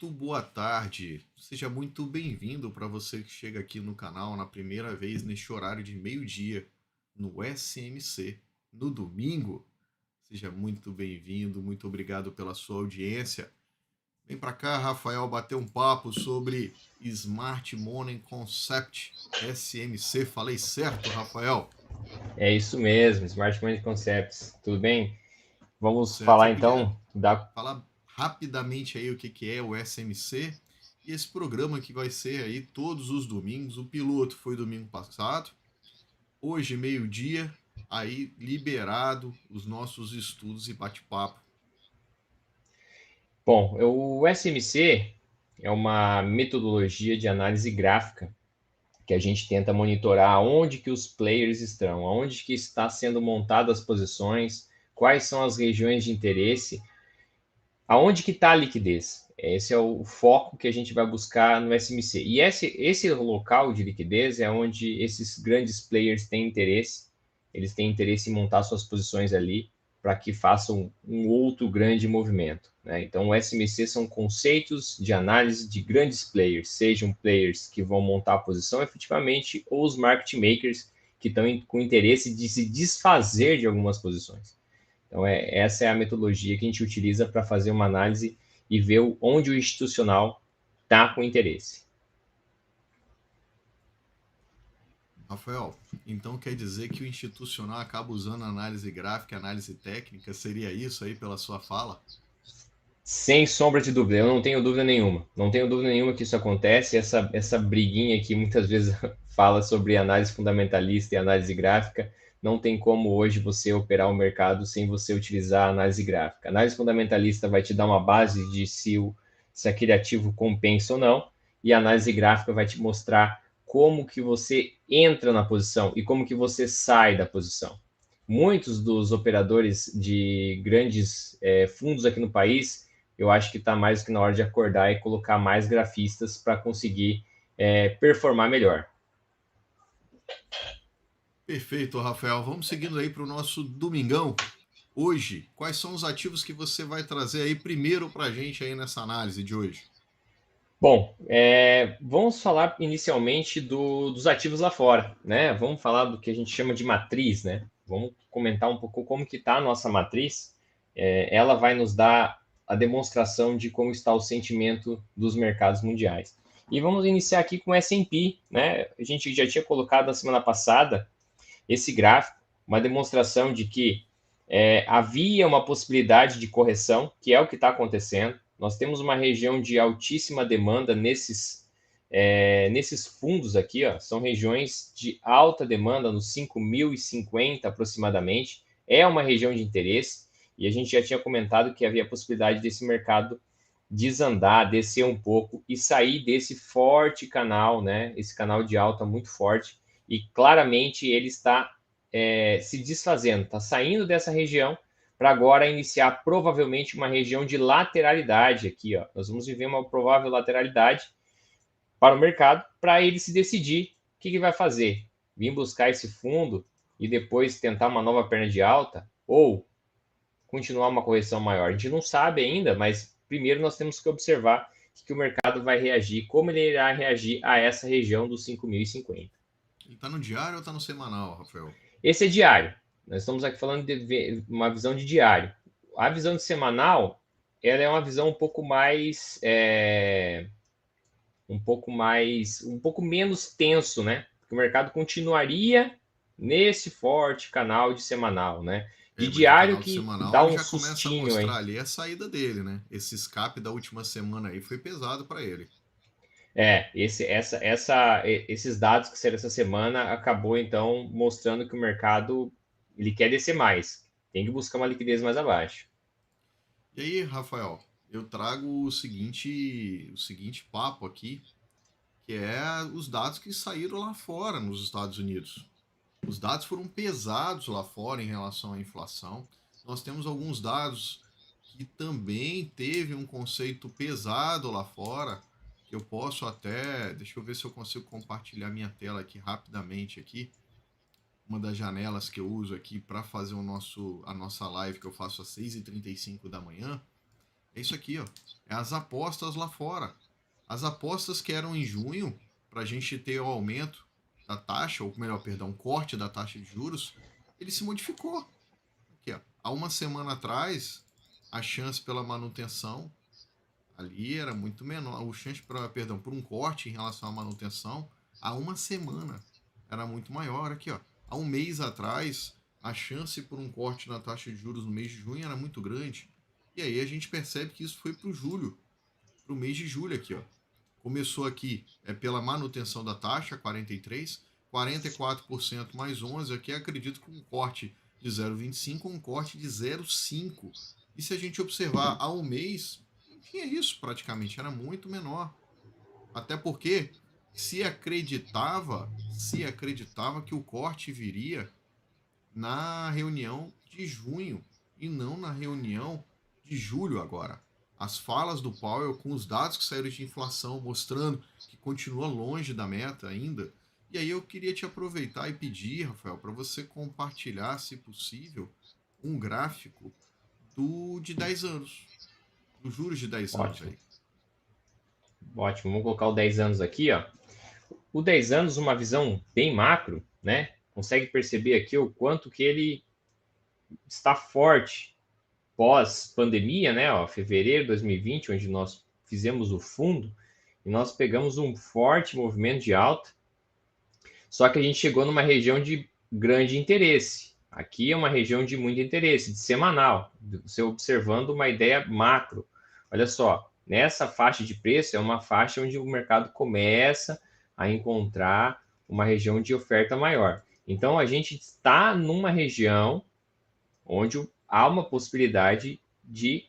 Muito boa tarde. Seja muito bem-vindo para você que chega aqui no canal na primeira vez neste horário de meio-dia no SMC, no domingo. Seja muito bem-vindo, muito obrigado pela sua audiência. Vem para cá, Rafael, bater um papo sobre Smart Money Concept SMC. Falei certo, Rafael? É isso mesmo, Smart Money Concepts. Tudo bem? Tudo Vamos certo. Você falar podia então da. falar rapidamente aí o que é o SMC e esse programa que vai ser aí todos os domingos. O piloto foi domingo passado, hoje meio-dia, aí liberado os nossos estudos e bate-papo. Bom, o SMC é uma metodologia de análise gráfica que a gente tenta monitorar onde que os players estão, aonde que está sendo montadas as posições, quais são as regiões de interesse, aonde que está a liquidez. Esse é o foco que a gente vai buscar no SMC. E esse local de liquidez é onde esses grandes players têm interesse. Eles têm interesse em montar suas posições ali para que façam um outro grande movimento. Né? Então, o SMC são conceitos de análise de grandes players, sejam players que vão montar a posição efetivamente ou os market makers que estão com interesse de se desfazer de algumas posições. Então, essa é a metodologia que a gente utiliza para fazer uma análise e ver onde o institucional está com interesse. Rafael, então quer dizer que o institucional acaba usando análise gráfica, análise técnica? Seria isso aí pela sua fala? Sem sombra de dúvida, eu não tenho dúvida nenhuma. Não tenho dúvida nenhuma que isso acontece. Essa briguinha que muitas vezes fala sobre análise fundamentalista e análise gráfica, não tem como hoje você operar o mercado sem você utilizar a análise gráfica. A análise fundamentalista vai te dar uma base de se aquele ativo compensa ou não, e a análise gráfica vai te mostrar como que você entra na posição e como que você sai da posição. Muitos dos operadores de grandes fundos aqui no país, eu acho que está mais do que na hora de acordar e colocar mais grafistas para conseguir performar melhor. Perfeito, Rafael. Vamos seguindo aí para o nosso domingão. Hoje, quais são os ativos que você vai trazer aí primeiro para a gente aí nessa análise de hoje? Bom, vamos falar inicialmente dos ativos lá fora, né? Vamos falar do que a gente chama de matriz, né? Vamos comentar um pouco como que está a nossa matriz. Ela vai nos dar a demonstração de como está o sentimento dos mercados mundiais. E vamos iniciar aqui com o S&P, né? A gente já tinha colocado na semana passada esse gráfico, uma demonstração de que havia uma possibilidade de correção, que é o que está acontecendo. Nós temos uma região de altíssima demanda nesses fundos aqui, ó, são regiões de alta demanda, nos 5.050 aproximadamente. É uma região de interesse, e a gente já tinha comentado que havia a possibilidade desse mercado desandar, descer um pouco e sair desse forte canal, né? Esse canal de alta muito forte, e claramente ele está se desfazendo, está saindo dessa região para agora iniciar provavelmente uma região de lateralidade aqui, ó. Nós vamos viver uma provável lateralidade para o mercado para ele se decidir o que vai fazer. Vir buscar esse fundo e depois tentar uma nova perna de alta ou continuar uma correção maior. A gente não sabe ainda, mas primeiro nós temos que observar que o mercado vai reagir, como ele irá reagir a essa região dos 5.050. Ele está no diário ou está no semanal, Rafael? Esse é diário. Nós estamos aqui falando de uma visão de diário. A visão de semanal, ela é uma visão um pouco menos tenso, né? Porque o mercado continuaria nesse forte canal de semanal, né? De É, mas o diário canal do que semanal dá ele um já começa a sustinho mostrar aí. ali a saída dele, né? Esse escape da última semana aí foi pesado para ele. Esses dados que saíram essa semana acabou então mostrando que o mercado ele quer descer mais, tem que buscar uma liquidez mais abaixo. E aí, Rafael, eu trago o seguinte papo aqui, que é os dados que saíram lá fora nos Estados Unidos. Os dados foram pesados lá fora em relação à inflação. Nós temos alguns dados que também teve um conceito pesado lá fora, que eu posso até, deixa eu ver se eu consigo compartilhar minha tela aqui rapidamente aqui, uma das janelas que eu uso aqui para fazer a nossa live que eu faço às 6h35 da manhã. É isso aqui, ó. É as apostas lá fora. As apostas que eram em junho, para a gente ter o aumento da taxa, ou melhor, perdão, corte da taxa de juros, ele se modificou. Aqui, ó. Há uma semana atrás, a chance pela manutenção ali era muito menor. O chance, perdão, por um corte em relação à manutenção, há uma semana era muito maior. Aqui, ó. Há um mês atrás, a chance por um corte na taxa de juros no mês de junho era muito grande. E aí a gente percebe que isso foi para o julho, para o mês de julho aqui, ó. Começou aqui pela manutenção da taxa, 43, 44% mais 11, aqui acredito que um corte de 0,25, um corte de 0,5. E se a gente observar há um mês, não tinha isso praticamente, era muito menor. Até porque se acreditava que o corte viria na reunião de junho e não na reunião de julho agora. As falas do Powell com os dados que saíram de inflação mostrando que continua longe da meta ainda. E aí eu queria te aproveitar e pedir, Rafael, para você compartilhar, se possível, um gráfico de 10 anos, dos juros de 10 anos Ótimo, aí. ótimo. Vamos colocar o 10 anos aqui, ó. O 10 anos, uma visão bem macro, né? Consegue perceber aqui o quanto que ele está forte pós-pandemia, né? Ó, fevereiro de 2020, onde nós fizemos o fundo, e nós pegamos um forte movimento de alta, só que a gente chegou numa região de grande interesse. Aqui é uma região de muito interesse, de semanal, você observando uma ideia macro. Olha só, nessa faixa de preço é uma faixa onde o mercado começa a encontrar uma região de oferta maior. Então a gente está numa região onde há uma possibilidade de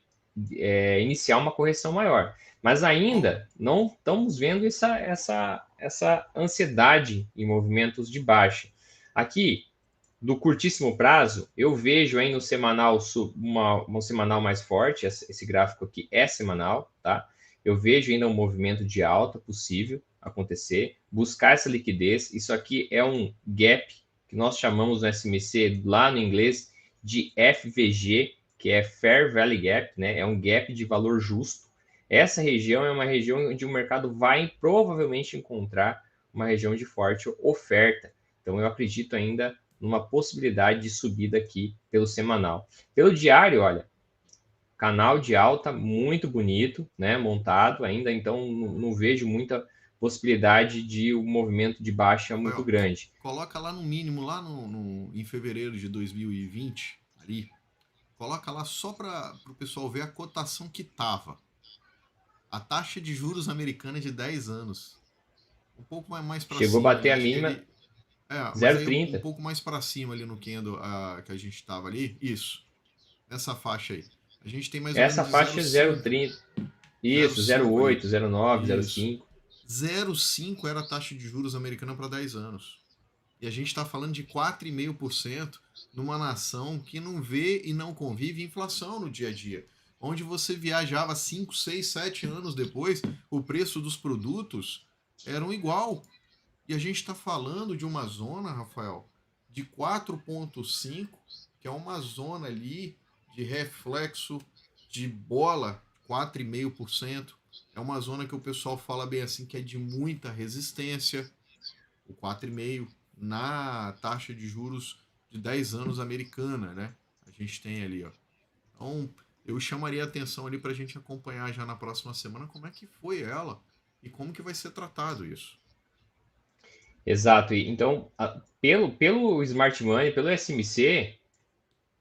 iniciar uma correção maior. Mas Qual, ainda não estamos vendo essa ansiedade em movimentos de baixa. Aqui, do curtíssimo prazo, eu vejo aí no semanal uma semanal mais forte, esse gráfico aqui é semanal, tá? Eu vejo ainda um movimento de alta possível acontecer, buscar essa liquidez. Isso aqui é um gap que nós chamamos no SMC lá no inglês de FVG, que é Fair Value Gap, né? É um gap de valor justo. Essa região é uma região onde o mercado vai provavelmente encontrar uma região de forte oferta. Então eu acredito ainda numa possibilidade de subida aqui pelo semanal. Pelo diário, olha, canal de alta muito bonito, né? Montado ainda, então não vejo muita possibilidade de um movimento de baixa muito Rafael, grande. coloca lá no mínimo, lá em fevereiro de 2020, ali, coloca lá só para o pessoal ver a cotação que tava. A taxa de juros americana é de 10 anos. Um pouco mais para Chegou a cima ali, bater a acho que mínima ali. É, mas aí um 0,30. pouco mais para cima ali no candle que a gente estava ali. Isso, nessa faixa aí. A gente tem mais ou menos Essa de faixa é 0,5. 0,30. Zero Isso, cinco ali. 0,8, 0,9, Isso. 0,5. 0,5 era a taxa de juros americana para 10 anos. E a gente está falando de 4,5% numa nação que não vê e não convive inflação no dia a dia. Onde você viajava 5, 6, 7 anos depois, o preço dos produtos eram igual. E a gente está falando de uma zona, Rafael, de 4,5, que é uma zona ali de reflexo de bola, 4,5%. É uma zona que o pessoal fala bem assim que é de muita resistência, o 4,5% na taxa de juros de 10 anos americana, né? A gente tem ali, ó. Então, eu chamaria a atenção ali para a gente acompanhar já na próxima semana como é que foi ela e como que vai ser tratado isso. Exato. Então, pelo Smart Money, pelo SMC,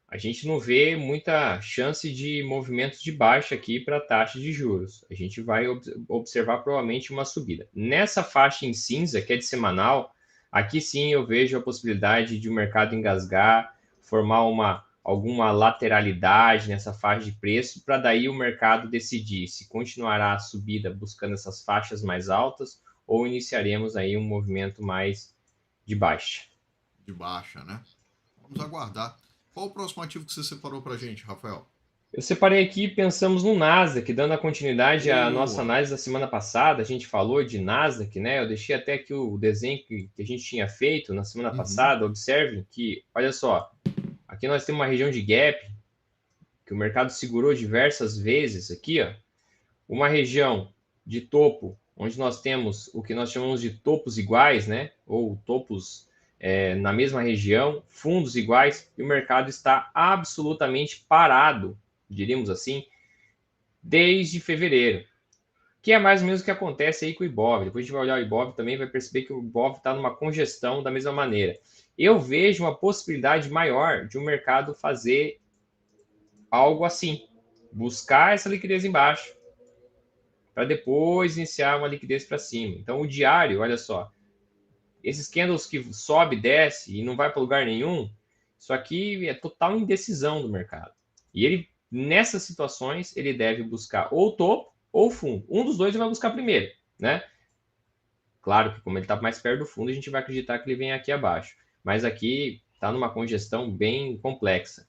a gente não vê muita chance de movimentos de baixa aqui para a taxa de juros. A gente vai observar provavelmente uma subida. Nessa faixa em cinza, que é de semanal, aqui sim eu vejo a possibilidade de o mercado engasgar, formar alguma lateralidade nessa faixa de preço, para daí o mercado decidir se continuará a subida buscando essas faixas mais altas ou iniciaremos aí um movimento mais de baixa. De baixa, né? Vamos aguardar. Qual o próximo ativo que você separou para a gente, Rafael? Eu separei aqui, pensamos no Nasdaq, dando a continuidade à nossa Boa! análise da semana passada. A gente falou de Nasdaq, né? Eu deixei até aqui o desenho que a gente tinha feito na semana Uhum. passada. Observem que, olha só, aqui nós temos uma região de gap que o mercado segurou diversas vezes aqui, ó, uma região de topo, onde nós temos o que nós chamamos de topos iguais, né? Ou topos na mesma região, fundos iguais, e o mercado está absolutamente parado, diríamos assim, desde fevereiro, que é mais ou menos o que acontece aí com o Ibov. Depois a gente vai olhar o Ibov também, vai perceber que o Ibov está numa congestão da mesma maneira. Eu vejo uma possibilidade maior de um mercado fazer algo assim, buscar essa liquidez embaixo, para depois iniciar uma liquidez para cima. Então, o diário, olha só, esses candles que sobe, desce e não vai para lugar nenhum, isso aqui é total indecisão do mercado. E ele, nessas situações, ele deve buscar ou topo ou fundo. Um dos dois ele vai buscar primeiro, né? Claro que como ele está mais perto do fundo, a gente vai acreditar que ele vem aqui abaixo. Mas aqui está numa congestão bem complexa,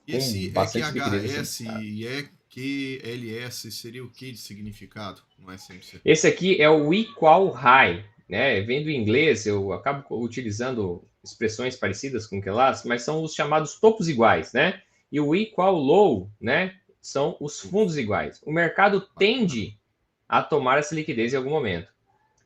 com Esse bastante liquidez nesse EQHS mercado. e EQLS seria o que de significado no SMC? Esse aqui é o equal high, né? Vem do inglês, eu acabo utilizando expressões parecidas com aquelas, mas são os chamados topos iguais, né? E o equal low, né? São os fundos iguais. O mercado tende a tomar essa liquidez em algum momento.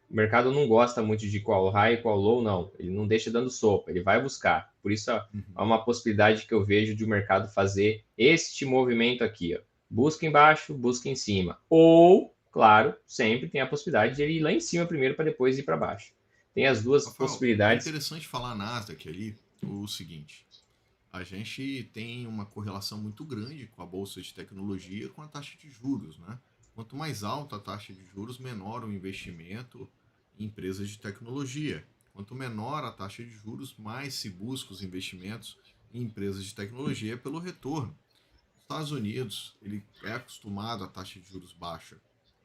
O mercado não gosta muito de qual high, qual low, não. Ele não deixa dando sopa, ele vai buscar. Por isso, há uma possibilidade que eu vejo de o mercado fazer este movimento aqui, ó. Busca embaixo, busca em cima. Ou, claro, sempre tem a possibilidade de ele ir lá em cima primeiro para depois ir para baixo. Tem as duas Rafael, é possibilidades. interessante falar na Nasdaq ali o seguinte: a gente tem uma correlação muito grande com a bolsa de tecnologia com a taxa de juros, né? Quanto mais alta a taxa de juros, menor o investimento em empresas de tecnologia. Quanto menor a taxa de juros, mais se busca os investimentos em empresas de tecnologia pelo retorno. Os Estados Unidos, ele é acostumado à taxa de juros baixa.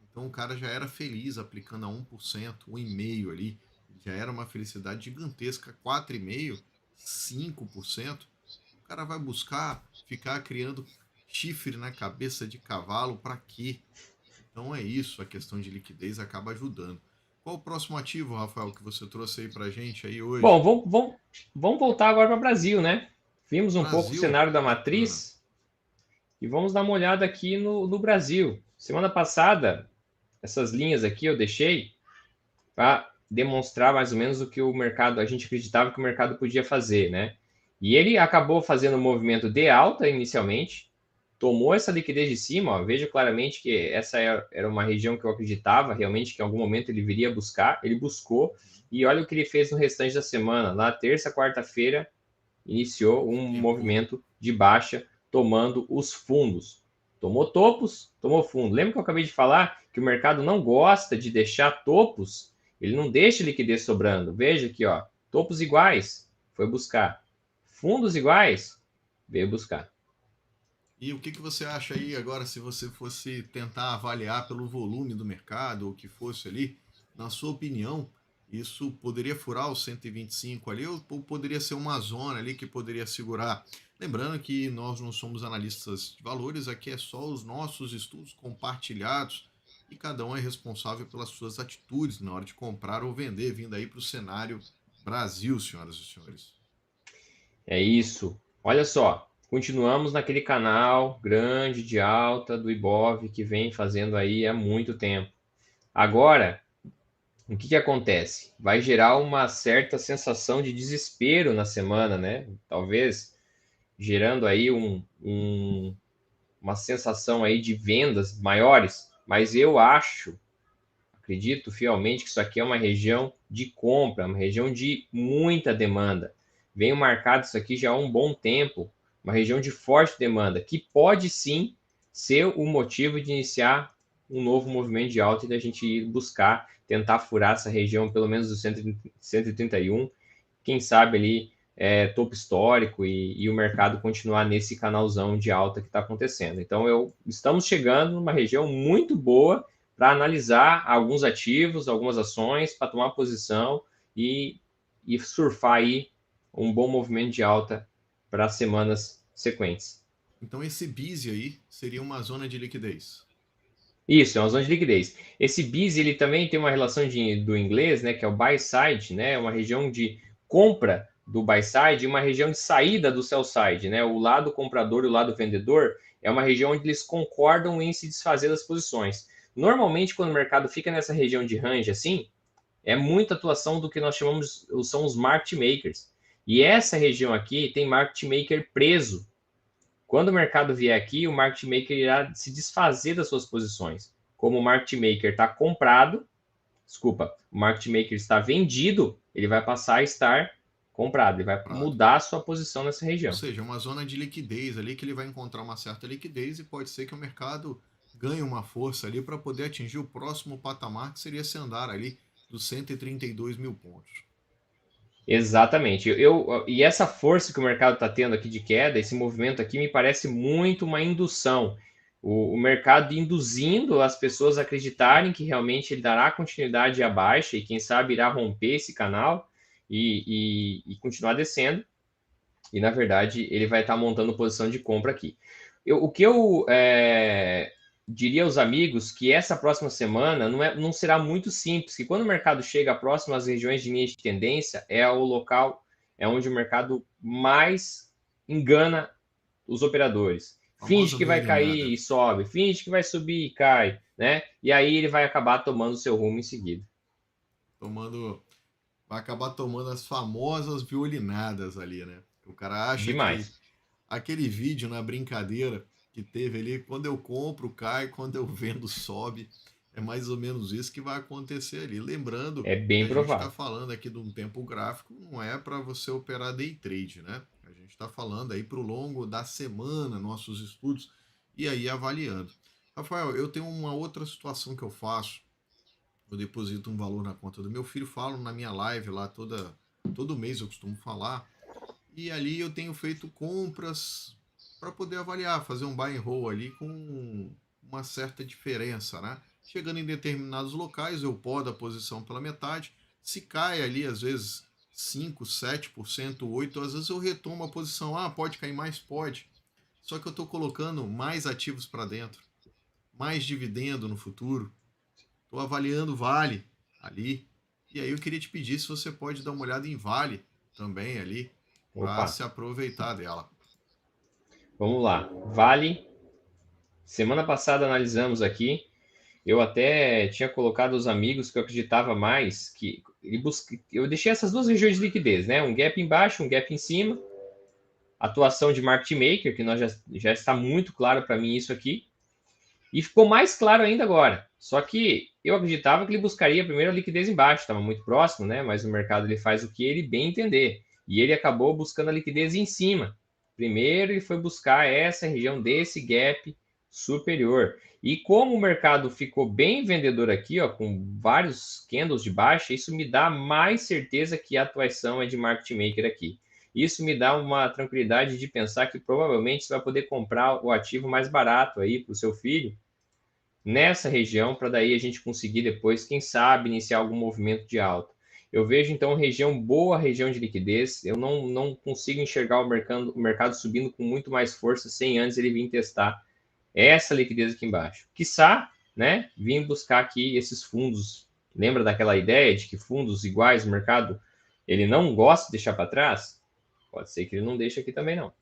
Então o cara já era feliz aplicando a 1%, 1,5% ali. Já era uma felicidade gigantesca, 4,5%, 5%. O cara vai buscar ficar criando chifre na cabeça de cavalo para quê? Então é isso, a questão de liquidez acaba ajudando. Qual o próximo ativo, Rafael, que você trouxe aí pra gente aí Bom, hoje? vamos voltar agora para o Brasil, né? Vimos um pouco o Brasil, cenário da bacana. matriz e vamos dar uma olhada aqui no Brasil. Semana passada, essas linhas aqui eu deixei para demonstrar mais ou menos o que o mercado, a gente acreditava que o mercado podia fazer, né? E ele acabou fazendo um movimento de alta inicialmente, tomou essa liquidez de cima, ó, veja claramente que essa era uma região que eu acreditava realmente que em algum momento ele viria buscar, ele buscou, e olha o que ele fez no restante da semana. Na terça, quarta-feira, iniciou um Recuo. movimento de baixa, tomando os fundos. Tomou topos, tomou fundo. Lembra que eu acabei de falar que o mercado não gosta de deixar topos, ele não deixa liquidez sobrando. Veja aqui, ó, topos iguais, foi buscar. Fundos iguais, veio buscar. E o que você acha aí agora, se você fosse tentar avaliar pelo volume do mercado, ou o que fosse ali, na sua opinião, isso poderia furar os 125 ali, ou poderia ser uma zona ali que poderia segurar? Lembrando que nós não somos analistas de valores, aqui é só os nossos estudos compartilhados e cada um é responsável pelas suas atitudes na hora de comprar ou vender, vindo aí para o cenário Brasil, senhoras e senhores. É isso. Olha só, continuamos naquele canal grande de alta do Ibov que vem fazendo aí há muito tempo. Agora, o que acontece? Vai gerar uma certa sensação de desespero na semana, né? Talvez gerando aí uma sensação aí de vendas maiores, mas eu acredito fielmente que isso aqui é uma região de compra, uma região de muita demanda. Venho marcado isso aqui já há um bom tempo, uma região de forte demanda, que pode sim ser o motivo de iniciar um novo movimento de alta e da gente ir buscar, tentar furar essa região, pelo menos do 131, quem sabe ali topo histórico e o mercado continuar nesse canalzão de alta que está acontecendo. Então, estamos chegando numa região muito boa para analisar alguns ativos, algumas ações, para tomar posição e surfar aí um bom movimento de alta para semanas sequentes. Então esse BISE aí seria uma zona de liquidez. Isso, é uma zona de liquidez. Esse BIS, ele também tem uma relação do inglês, né, que é o buy side, né, uma região de compra do buy side e uma região de saída do sell side, né? O lado comprador e o lado vendedor é uma região onde eles concordam em se desfazer das posições. Normalmente, quando o mercado fica nessa região de range assim, é muita atuação do que nós chamamos, são os market makers. E essa região aqui tem market maker preso. Quando o mercado vier aqui, o market maker irá se desfazer das suas posições. Como o market maker está comprado, desculpa, o market maker está vendido, ele vai passar a estar comprado, ele vai Prado. mudar a sua posição nessa Ou região. seja, uma zona de liquidez ali que ele vai encontrar uma certa liquidez e pode ser que o mercado ganhe uma força ali para poder atingir o próximo patamar, que seria esse andar ali dos 132 mil pontos. Exatamente. E essa força que o mercado está tendo aqui de queda, esse movimento aqui, me parece muito uma indução. O mercado induzindo as pessoas a acreditarem que realmente ele dará continuidade à baixa e, quem sabe, irá romper esse canal e continuar descendo. E, na verdade, ele vai estar montando posição de compra aqui. O que eu diria aos amigos que essa próxima semana não será muito simples, que quando o mercado chega próximo às regiões de linha de tendência, é o local, é onde o mercado mais engana os operadores. Finge Famosa que vai violinada. cair e sobe, finge que vai subir e cai, né? E aí ele vai acabar tomando seu rumo em seguida. Tomando. Vai acabar tomando as famosas violinadas ali, né? O cara acha que Demais. aquele vídeo na brincadeira que teve ali, quando eu compro, cai, quando eu vendo, sobe. É mais ou menos isso que vai acontecer ali. Lembrando É que bem a gente está provável. falando aqui de um tempo gráfico, não é para você operar day trade, né? A gente está falando aí para o longo da semana, nossos estudos, e aí avaliando. Rafael, eu tenho uma outra situação que eu faço. Eu deposito um valor na conta do meu filho, falo na minha live lá todo mês eu costumo falar. E ali eu tenho feito compras para poder avaliar, fazer um buy and hold ali com uma certa diferença, né? Chegando em determinados locais, eu podo a posição pela metade. Se cai ali, às vezes, 5, 7%, 8%, às vezes eu retomo a posição. Ah, pode cair mais? Pode. Só que eu estou colocando mais ativos para dentro, mais dividendo no futuro. Estou avaliando Vale ali. E aí eu queria te pedir se você pode dar uma olhada em Vale também ali, para Opa, se aproveitar dela. vamos lá. Vale, semana passada analisamos aqui. Eu até tinha colocado os amigos que eu acreditava mais que eu deixei essas duas regiões de liquidez, né? Um gap embaixo, um gap em cima. Atuação de market maker, que nós já está muito claro para mim isso aqui. E ficou mais claro ainda agora. Só que eu acreditava que ele buscaria primeiro a liquidez embaixo, estava muito próximo, né? Mas o mercado ele faz o que ele bem entender. E ele acabou buscando a liquidez em cima. Primeiro ele foi buscar essa região desse gap superior. E como o mercado ficou bem vendedor aqui, ó, com vários candles de baixa, isso me dá mais certeza que a atuação é de market maker aqui. Isso me dá uma tranquilidade de pensar que provavelmente você vai poder comprar o ativo mais barato aí para o seu filho nessa região, para daí a gente conseguir depois, quem sabe, iniciar algum movimento de alta. Eu vejo então região boa, região de liquidez. Eu não consigo enxergar o mercado subindo com muito mais força sem antes ele vir testar essa liquidez aqui embaixo. Quiçá, né, vir buscar aqui esses fundos. Lembra daquela ideia de que fundos iguais o mercado ele não gosta de deixar para trás? Pode ser que ele não deixe aqui também não.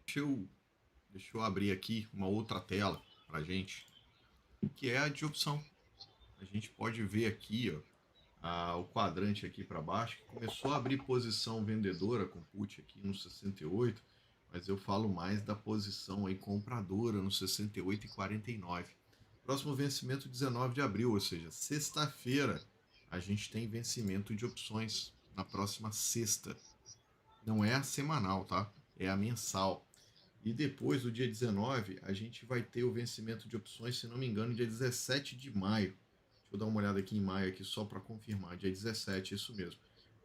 Deixa eu, deixa eu abrir aqui uma outra tela para gente, que é a de opção. A gente pode ver aqui, ó, o quadrante aqui para baixo, que começou a abrir posição vendedora com put aqui no 68, mas eu falo mais da posição aí compradora no 68 e 49. Próximo vencimento 19 de abril, ou seja, sexta-feira, a gente tem vencimento de opções na próxima sexta. Não é a semanal, tá? É a mensal. E depois, do dia 19, a gente vai ter o vencimento de opções, se não me engano, dia 17 de maio. Deixa eu dar uma olhada aqui em maio aqui só para confirmar. Dia 17, isso mesmo.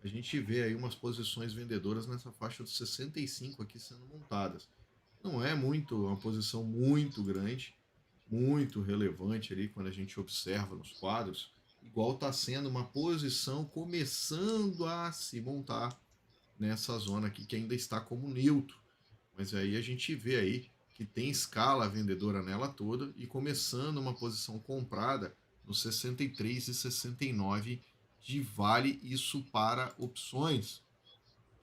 A gente vê aí umas posições vendedoras nessa faixa dos 65 aqui sendo montadas. Não é muito uma posição muito grande, muito relevante ali quando a gente observa nos quadros, igual está sendo uma posição começando a se montar nessa zona aqui que ainda está como neutro. Mas aí a gente vê aí que tem escala vendedora nela toda e começando uma posição comprada nos 63 e 69 de Vale, isso para opções.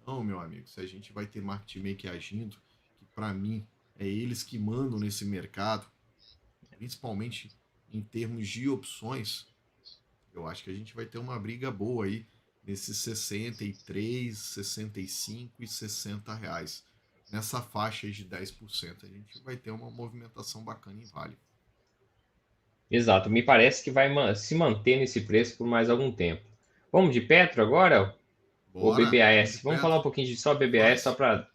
Então, meu amigo, se a gente vai ter market maker agindo, que para mim é eles que mandam nesse mercado, principalmente em termos de opções, eu acho que a gente vai ter uma briga boa aí nesses 63, 65 e 60 reais. Nessa faixa de 10%, a gente vai ter uma movimentação bacana em Vale. Exato, me parece que vai se manter nesse preço por mais algum tempo. Vamos de Petro agora? Ou Bora, vamos de BBAS? Vamos falar Petro. um pouquinho de só BBAS, só Faz.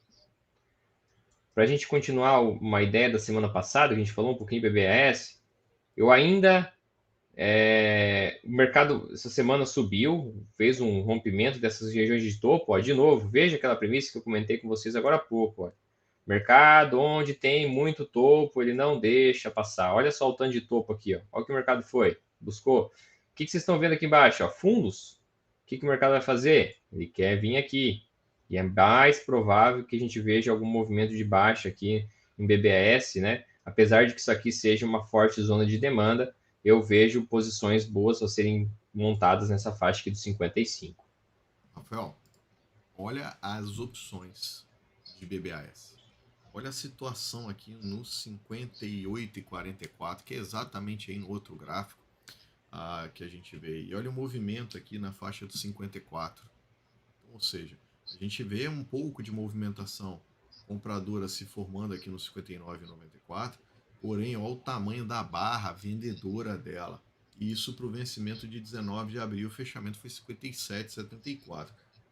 para a gente continuar uma ideia da semana passada, que a gente falou um pouquinho de BBAS. Eu ainda. O mercado essa semana subiu, fez um rompimento dessas regiões de topo. Ó, de novo, veja aquela premissa que eu comentei com vocês agora há pouco. Ó. Mercado onde tem muito topo, ele não deixa passar. Olha só o tanto de topo aqui. Ó. Olha o que o mercado foi, buscou. O que vocês estão vendo aqui embaixo? Ó? Fundos. O que o mercado vai fazer? Ele quer vir aqui. E é mais provável que a gente veja algum movimento de baixa aqui em BBAS, né? Apesar de que isso aqui seja uma forte zona de demanda, eu vejo posições boas a serem montadas nessa faixa aqui dos 55. Rafael, olha as opções de BBAS. Olha a situação aqui no 58 e 44, que é exatamente aí no outro gráfico que a gente vê. E olha o movimento aqui na faixa dos 54. Ou seja, a gente vê um pouco de movimentação compradora se formando aqui no 59 e 94, porém, olha o tamanho da barra vendedora dela. E isso para o vencimento de 19 de abril, o fechamento foi 57,74.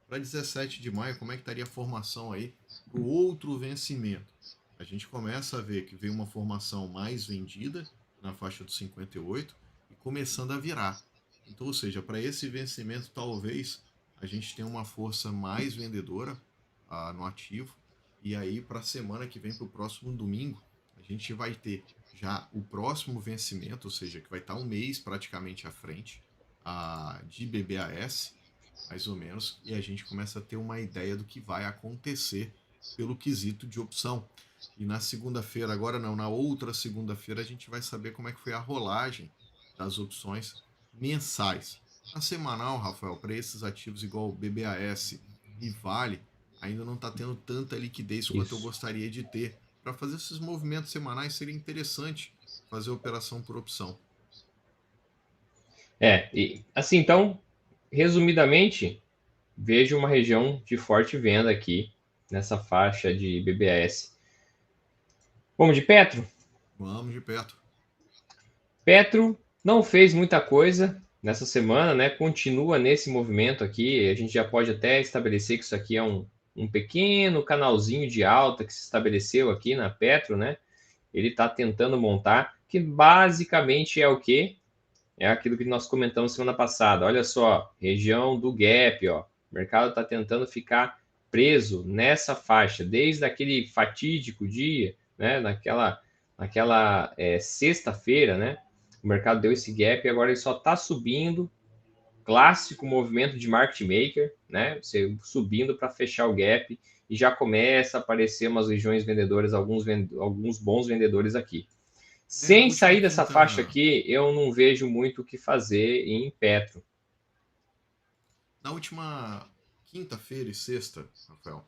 Para 17 de maio, como é que estaria a formação aí para o outro vencimento? A gente começa a ver que veio uma formação mais vendida na faixa dos 58 e começando a virar. Então, ou seja, para esse vencimento, talvez a gente tenha uma força mais vendedora no ativo. E aí, para a semana que vem, para o próximo domingo, a gente vai ter já o próximo vencimento, ou seja, que vai estar um mês praticamente à frente de BBAS, mais ou menos, e a gente começa a ter uma ideia do que vai acontecer pelo quesito de opção. E na segunda-feira, agora não, na outra segunda-feira, a gente vai saber como é que foi a rolagem das opções mensais. Na semanal, Rafael, para esses ativos igual o BBAS e Vale, ainda não está tendo tanta liquidez quanto eu Isso. gostaria de ter. Para fazer esses movimentos semanais seria interessante fazer operação por opção. E assim, então, resumidamente, vejo uma região de forte venda aqui nessa faixa de BBAS. Vamos de Petro? Vamos de perto. Petro não fez muita coisa nessa semana, né? Continua nesse movimento aqui. A gente já pode até estabelecer que isso aqui é um pequeno canalzinho de alta que se estabeleceu aqui na Petro, né? Ele está tentando montar, que basicamente é o quê? É aquilo que nós comentamos semana passada. Olha só, região do gap, ó. O mercado está tentando ficar preso nessa faixa, desde aquele fatídico dia, né? Naquela sexta-feira, né? O mercado deu esse gap e agora ele só está subindo. Clássico movimento de market maker, né? Você subindo para fechar o gap e já começa a aparecer umas regiões vendedoras, alguns bons vendedores aqui. Na Sem última sair dessa faixa quinta, aqui, eu não vejo muito o que fazer em Petro. na última quinta-feira e sexta, Rafael,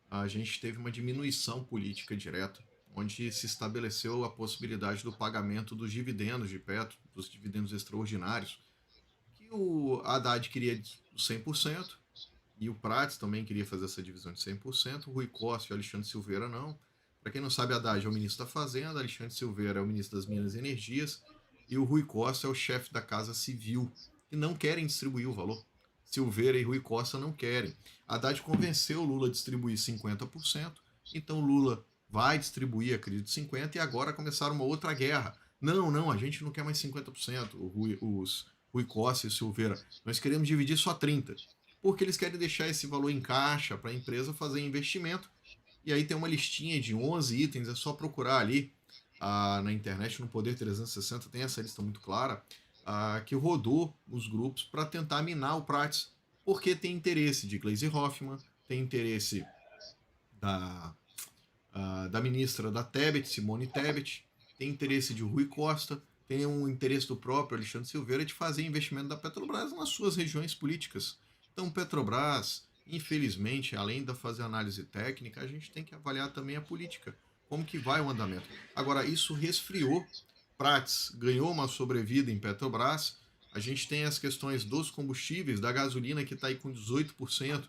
a gente teve uma diminuição política direta, onde se estabeleceu a possibilidade do pagamento dos dividendos de Petro, dos dividendos extraordinários, que o Haddad queria 100%, e o Prats também queria fazer essa divisão de 100%, o Rui Costa e o Alexandre Silveira não. Para quem não sabe, Haddad é o ministro da Fazenda, Alexandre Silveira é o ministro das Minas e Energias, e o Rui Costa é o chefe da Casa Civil, que não querem distribuir o valor. Silveira e Rui Costa não querem. Haddad convenceu o Lula a distribuir 50%, então Lula vai distribuir, acredito, 50%, e agora começaram uma outra guerra. Não, a gente não quer mais 50%, os Rui Costa e Silveira. Nós queremos dividir só 30%, porque eles querem deixar esse valor em caixa para a empresa fazer investimento. E aí tem uma listinha de 11 itens, é só procurar ali na internet, no Poder 360, tem essa lista muito clara, que rodou os grupos para tentar minar o Prates, porque tem interesse de Gleisi Hoffmann, tem interesse da ministra da Tebet, Simone Tebet, tem interesse de Rui Costa, tem um interesse do próprio Alexandre Silveira de fazer investimento da Petrobras nas suas regiões políticas. Então, Petrobras, infelizmente, além de fazer análise técnica, a gente tem que avaliar também a política, como que vai o andamento. Agora, isso resfriou, Prates ganhou uma sobrevida em Petrobras, a gente tem as questões dos combustíveis, da gasolina que está aí com 18%,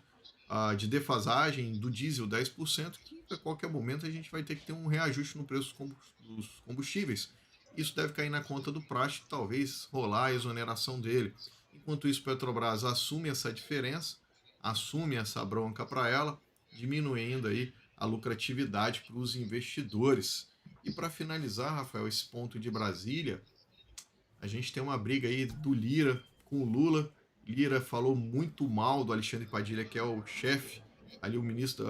de defasagem, do diesel 10%, que a qualquer momento a gente vai ter que ter um reajuste no preço dos combustíveis. Isso deve cair na conta do praxe, talvez rolar a exoneração dele. Enquanto isso, Petrobras assume essa diferença, assume essa bronca para ela, diminuindo aí a lucratividade para os investidores. E para finalizar, Rafael, esse ponto de Brasília, a gente tem uma briga aí do Lira com o Lula. Lira falou muito mal do Alexandre Padilha, que é o chefe, ali o ministro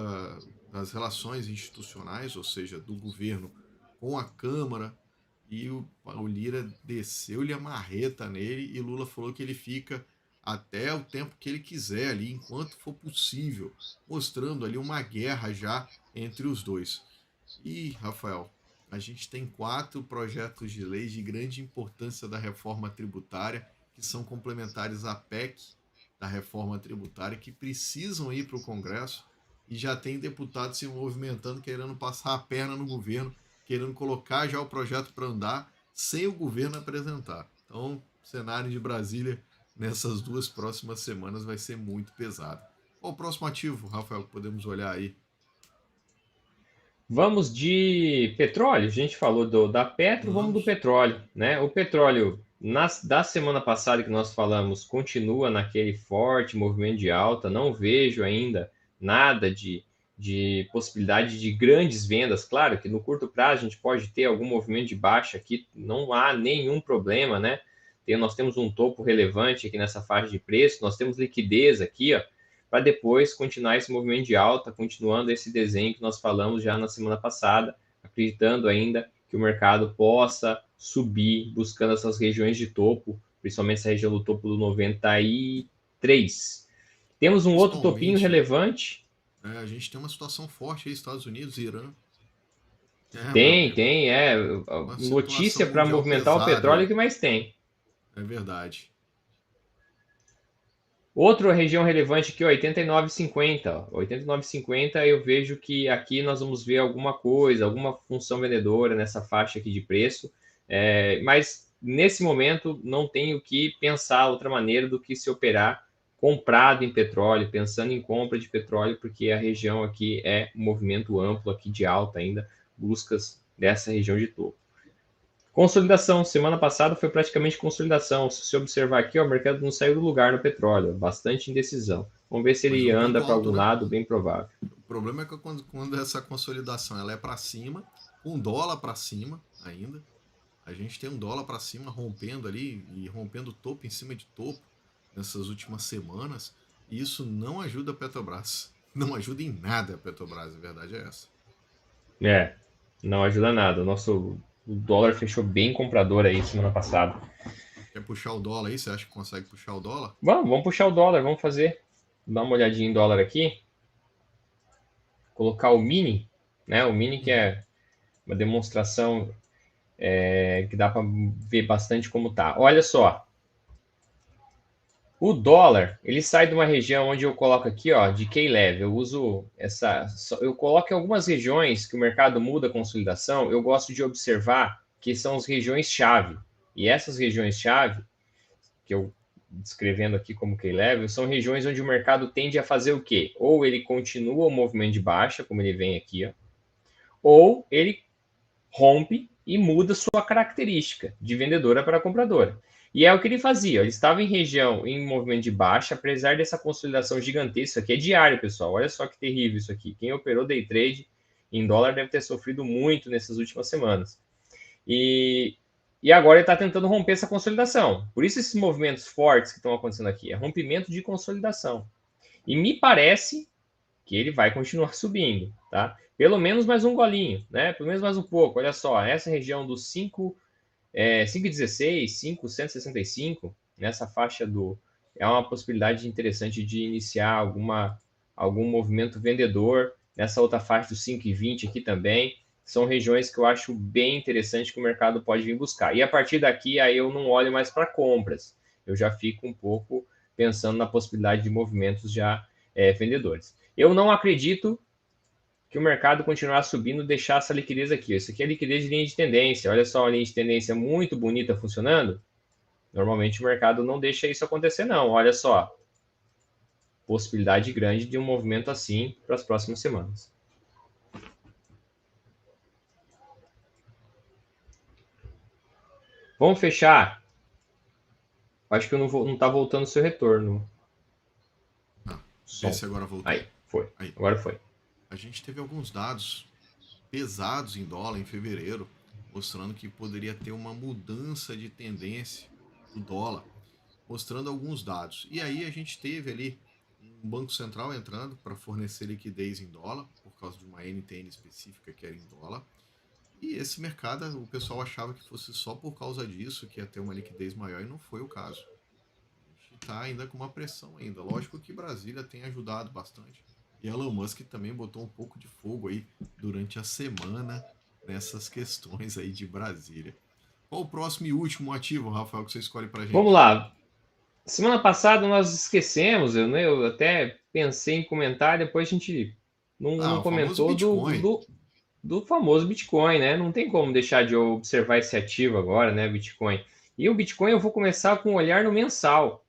das Relações Institucionais, ou seja, do governo com a Câmara, e o Lira desceu-lhe a marreta nele, e Lula falou que ele fica até o tempo que ele quiser ali, enquanto for possível, mostrando ali uma guerra já entre os dois. E, Rafael, a gente tem 4 projetos de lei de grande importância da reforma tributária, que são complementares à PEC da reforma tributária, que precisam ir para o Congresso, e já tem deputados se movimentando, querendo passar a perna no governo, querendo colocar já o projeto para andar, sem o governo apresentar. Então, o cenário de Brasília nessas 2 próximas semanas vai ser muito pesado. Qual o próximo ativo, Rafael, que podemos olhar aí? Vamos de petróleo. A gente falou da Petro, vamos do Vamos. petróleo, né? O petróleo da semana passada que nós falamos continua naquele forte movimento de alta. Não vejo ainda nada de possibilidade de grandes vendas. Claro que no curto prazo a gente pode ter algum movimento de baixa aqui, não há nenhum problema, né? Nós temos um topo relevante aqui nessa faixa de preço, nós temos liquidez aqui, ó, para depois continuar esse movimento de alta, continuando esse desenho que nós falamos já na semana passada, acreditando ainda que o mercado possa subir, buscando essas regiões de topo, principalmente essa região do topo do 93. Temos um outro topinho Principalmente, relevante. a gente tem uma situação forte aí, Estados Unidos, Irã. Meu Tem, amigo, tem, é. uma situação Notícia para mundial movimentar o pesada petróleo aí. que mais tem. É verdade. Outra região relevante aqui, 89,50. 89,50 eu vejo que aqui nós vamos ver alguma coisa, alguma função vendedora nessa faixa aqui de preço, mas nesse momento não tenho que pensar outra maneira do que se operar comprado em petróleo, pensando em compra de petróleo, porque a região aqui é um movimento amplo aqui de alta ainda, buscas dessa região de topo. Consolidação, semana passada foi praticamente consolidação. Se você observar aqui, ó, o mercado não saiu do lugar no petróleo, bastante indecisão. Vamos ver se Mas ele um anda ponto para alto, algum né? lado, bem provável. O problema é que quando essa consolidação ela é para cima, com dólar para cima ainda, a gente tem um dólar para cima rompendo ali e rompendo topo em cima de topo nessas últimas semanas, e isso não ajuda a Petrobras. Não ajuda em nada a Petrobras, a verdade é essa. Não ajuda nada. O dólar fechou bem comprador aí semana passada. Quer puxar o dólar aí? Você acha que consegue puxar o dólar? Vamos puxar o dólar, vamos fazer. Dar uma olhadinha em dólar aqui. Colocar o mini, né? O mini que Uhum. é uma demonstração que dá para ver bastante como tá. Olha só, o dólar, ele sai de uma região onde eu coloco aqui, ó, de K-Level. Eu uso eu coloco em algumas regiões que o mercado muda a consolidação, eu gosto de observar que são as regiões-chave. E essas regiões-chave, que eu descrevendo aqui como K-Level, são regiões onde o mercado tende a fazer o quê? Ou ele continua o movimento de baixa, como ele vem aqui, ó, ou ele rompe e muda sua característica de vendedora para compradora. E é o que ele fazia. Ele estava em região em movimento de baixa, apesar dessa consolidação gigantesca. Isso aqui é diário, pessoal. Olha só que terrível isso aqui. Quem operou day trade em dólar deve ter sofrido muito nessas últimas semanas. E agora ele está tentando romper essa consolidação. Por isso esses movimentos fortes que estão acontecendo aqui. É rompimento de consolidação. E me parece que ele vai continuar subindo, tá? Pelo menos mais um golinho, né? Pelo menos mais um pouco. Olha só, essa região dos 5,16, 5,165, nessa faixa é uma possibilidade interessante de iniciar algum movimento vendedor. Nessa outra faixa dos 5,20 aqui também. são regiões que eu acho bem interessante que o mercado pode vir buscar. E a partir daqui, aí eu não olho mais para compras, eu já fico um pouco pensando na possibilidade de movimentos já vendedores. Eu não acredito que o mercado continuar subindo, deixar essa liquidez aqui. Isso aqui é liquidez de linha de tendência. Olha só, a linha de tendência muito bonita funcionando. Normalmente o mercado não deixa isso acontecer, não. Olha só, possibilidade grande de um movimento assim para as próximas semanas. Vamos fechar. Acho que eu não tá voltando o seu retorno. Vê se agora voltou. Aí, foi. Aí. Agora foi. A gente teve alguns dados pesados em dólar em fevereiro, mostrando que poderia ter uma mudança de tendência do dólar, mostrando alguns dados. E aí a gente teve ali um Banco Central entrando para fornecer liquidez em dólar, por causa de uma NTN específica que era em dólar. E esse mercado, o pessoal achava que fosse só por causa disso que ia ter uma liquidez maior, e não foi o caso. A gente está ainda com uma pressão ainda. Lógico que Brasília tem ajudado bastante. E Elon Musk também botou um pouco de fogo aí durante a semana nessas questões aí de Brasília. Qual o próximo e último ativo, Rafael, que você escolhe pra gente? Vamos lá. Semana passada nós esquecemos, eu até pensei em comentar, depois a gente não comentou do famoso Bitcoin, né? Não tem como deixar de observar esse ativo agora, né, Bitcoin. E o Bitcoin eu vou começar com um olhar no mensal,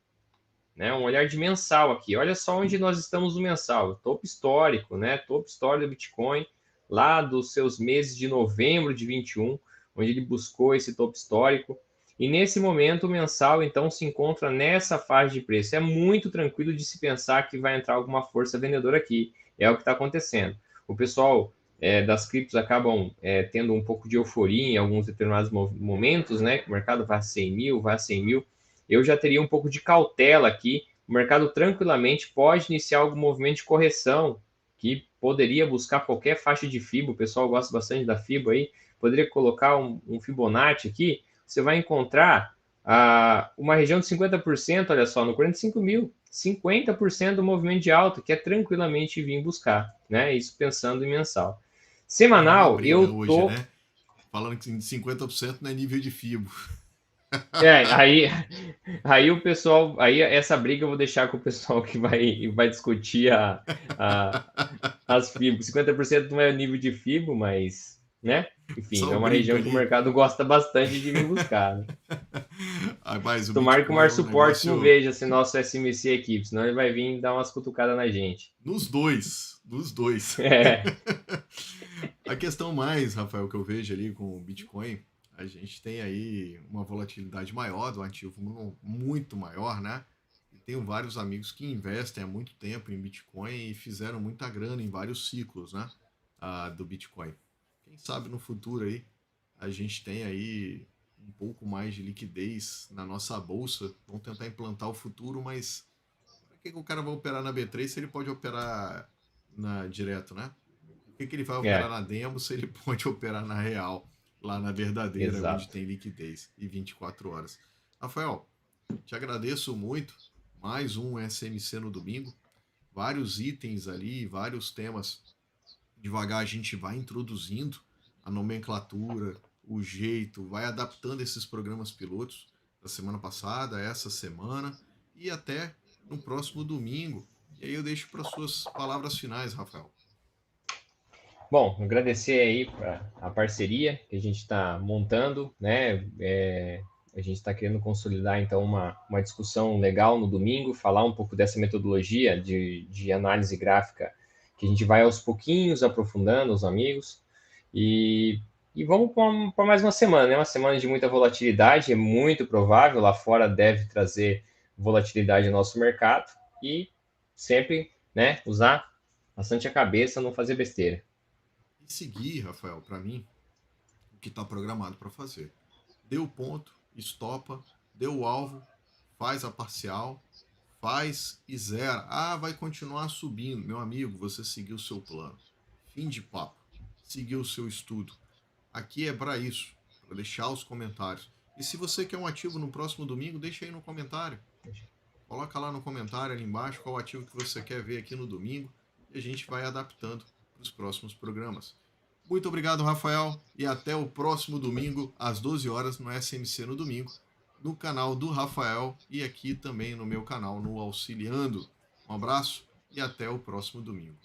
né? Um olhar de mensal aqui. Olha só onde nós estamos no mensal, topo histórico, né? Topo histórico do Bitcoin, lá dos seus meses de novembro de 21, onde ele buscou esse topo histórico. E nesse momento o mensal então se encontra nessa faixa de preço. É muito tranquilo de se pensar que vai entrar alguma força vendedora aqui. É o que está acontecendo. O pessoal das criptos acabam tendo um pouco de euforia em alguns determinados momentos, né? Que o mercado vai a 100 mil, vai a 100 mil. Eu já teria um pouco de cautela aqui. O mercado tranquilamente pode iniciar algum movimento de correção, que poderia buscar qualquer faixa de FIBO. O pessoal gosta bastante da FIBO aí. Poderia colocar um Fibonacci aqui. Você vai encontrar uma região de 50%, olha só, no 45 mil. 50% do movimento de alta, que é tranquilamente vir buscar, né? Isso pensando em mensal. Semanal, eu hoje, tô... né? Falando que 50% não é nível de FIBO. Aí o pessoal, aí essa briga eu vou deixar com o pessoal que vai discutir as FIBO. 50% não é nível de FIBO, mas, né? Enfim, é uma região que o mercado gosta bastante de vir buscar. Né? Mas Tomara que o Mar Suportes negócio... não veja esse nosso SMC equipe, senão ele vai vir dar umas cutucadas na gente. Nos dois. A questão mais, Rafael, que eu vejo ali com o Bitcoin, a gente tem aí uma volatilidade maior do ativo, muito maior, né? E tenho vários amigos que investem há muito tempo em Bitcoin e fizeram muita grana em vários ciclos, né? Do Bitcoin. Quem sabe no futuro aí a gente tem aí um pouco mais de liquidez na nossa bolsa. Vamos tentar implantar o futuro, mas para que o cara vai operar na B3 se ele pode operar direto, né? Por que ele vai operar na demo se ele pode operar na real, lá na verdadeira, Exato. onde tem liquidez e 24 horas? Rafael, te agradeço muito. Mais um SMC no domingo. Vários itens ali, vários temas. Devagar a gente vai introduzindo a nomenclatura, o jeito, vai adaptando esses programas pilotos da semana passada, essa semana e até no próximo domingo. E aí eu deixo para suas palavras finais, Rafael. Bom, agradecer aí a parceria que a gente está montando, né? A gente está querendo consolidar, então, uma discussão legal no domingo, falar um pouco dessa metodologia de análise gráfica que a gente vai aos pouquinhos aprofundando, os amigos, e vamos para mais uma semana, né? Uma semana de muita volatilidade, é muito provável, lá fora deve trazer volatilidade no nosso mercado, e sempre, né, usar bastante a cabeça, não fazer besteira. E seguir, Rafael, para mim, o que está programado para fazer. Deu o ponto, estopa, deu o alvo, faz a parcial, faz e zera. Vai continuar subindo. Meu amigo, você seguiu o seu plano. Fim de papo. Seguiu o seu estudo. Aqui é para isso, para deixar os comentários. E se você quer um ativo no próximo domingo, deixa aí no comentário. Coloca lá no comentário ali embaixo qual ativo que você quer ver aqui no domingo e a gente vai adaptando para os próximos programas. Muito obrigado, Rafael, e até o próximo domingo, às 12 horas, no SMC no domingo, no canal do Rafael e aqui também no meu canal, no Auxiliando. Um abraço e até o próximo domingo.